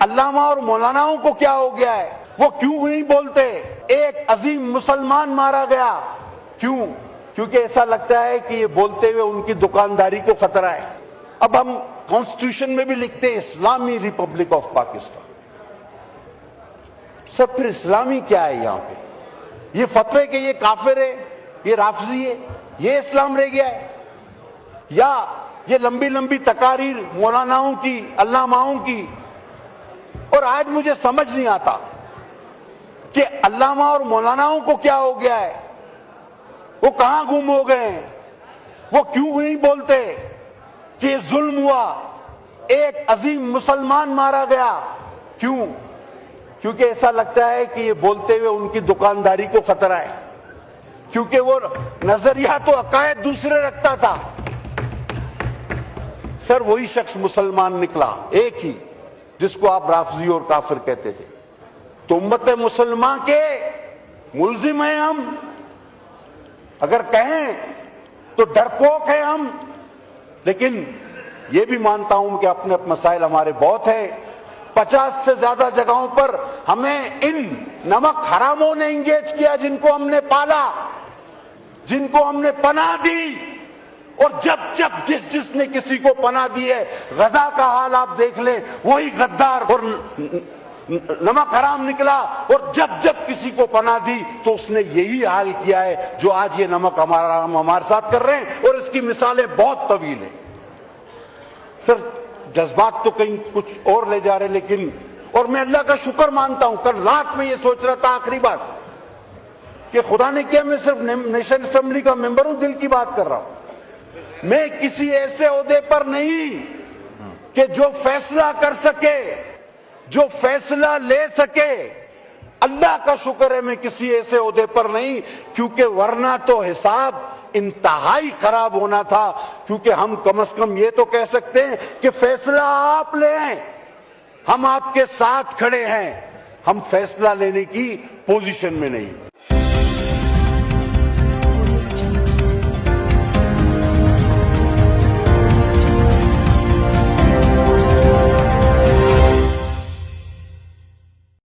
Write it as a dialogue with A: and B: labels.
A: علامہ اور مولاناؤں کو کیا ہو گیا ہے؟ وہ کیوں نہیں بولتے؟ ایک عظیم مسلمان مارا گیا، کیوں؟ کیونکہ ایسا لگتا ہے کہ یہ بولتے ہوئے ان کی دکانداری کو خطرہ ہے۔ اب ہم کانسٹیٹیوشن میں بھی لکھتے ہیں اسلامی ریپبلک آف پاکستان۔ سر پھر اسلامی کیا ہے یہاں پہ؟ یہ فتوے کہ یہ کافر ہے، یہ رافضی ہے، یہ اسلام رہ گیا ہے؟ یا یہ لمبی لمبی تقاریر مولاناؤں کی، علاماؤں کی؟ اور آج مجھے سمجھ نہیں آتا کہ علامہ اور مولاناؤں کو کیا ہو گیا ہے؟ وہ کہاں گم ہو گئے ہیں؟ وہ کیوں نہیں بولتے کہ یہ ظلم ہوا، ایک عظیم مسلمان مارا گیا؟ کیوں؟ کیونکہ ایسا لگتا ہے کہ یہ بولتے ہوئے ان کی دکانداری کو خطرہ ہے، کیونکہ وہ نظریات و عقائد دوسرے رکھتا تھا۔ سر وہی شخص مسلمان نکلا، ایک ہی، جس کو آپ رافضی اور کافر کہتے تھے۔ تو امت مسلمان کے ملزم ہیں ہم، اگر کہیں تو ڈرپوک ہیں ہم، لیکن یہ بھی مانتا ہوں کہ اپنے مسائل ہمارے بہت ہیں۔ 50 سے زیادہ جگہوں پر ہمیں ان نمک حراموں نے انگیج کیا، جن کو ہم نے پالا، جن کو ہم نے پناہ دی، اور جب جس نے کسی کو پناہ دی ہے، غزہ کا حال آپ دیکھ لیں، وہی غدار اور نمک حرام نکلا، اور جب کسی کو پناہ دی تو اس نے یہی حال کیا ہے جو آج یہ نمک حرام ہمارے ساتھ کر رہے ہیں، اور اس کی مثالیں بہت طویل ہیں۔ سر جذبات تو کہیں کچھ اور لے جا رہے، لیکن اور میں اللہ کا شکر مانتا ہوں، کل رات میں یہ سوچ رہا تھا آخری بات کہ خدا نے کیا میں صرف نیشنل اسمبلی کا ممبر ہوں، دل کی بات کر رہا ہوں۔ میں کسی ایسے عہدے پر نہیں کہ جو فیصلہ کر سکے، جو فیصلہ لے سکے۔ اللہ کا شکر ہے میں کسی ایسے عہدے پر نہیں، کیونکہ ورنہ تو حساب انتہائی خراب ہونا تھا۔ کیونکہ ہم کم از کم یہ تو کہہ سکتے ہیں کہ فیصلہ آپ لیں، ہم آپ کے ساتھ کھڑے ہیں، ہم فیصلہ لینے کی پوزیشن میں نہیں۔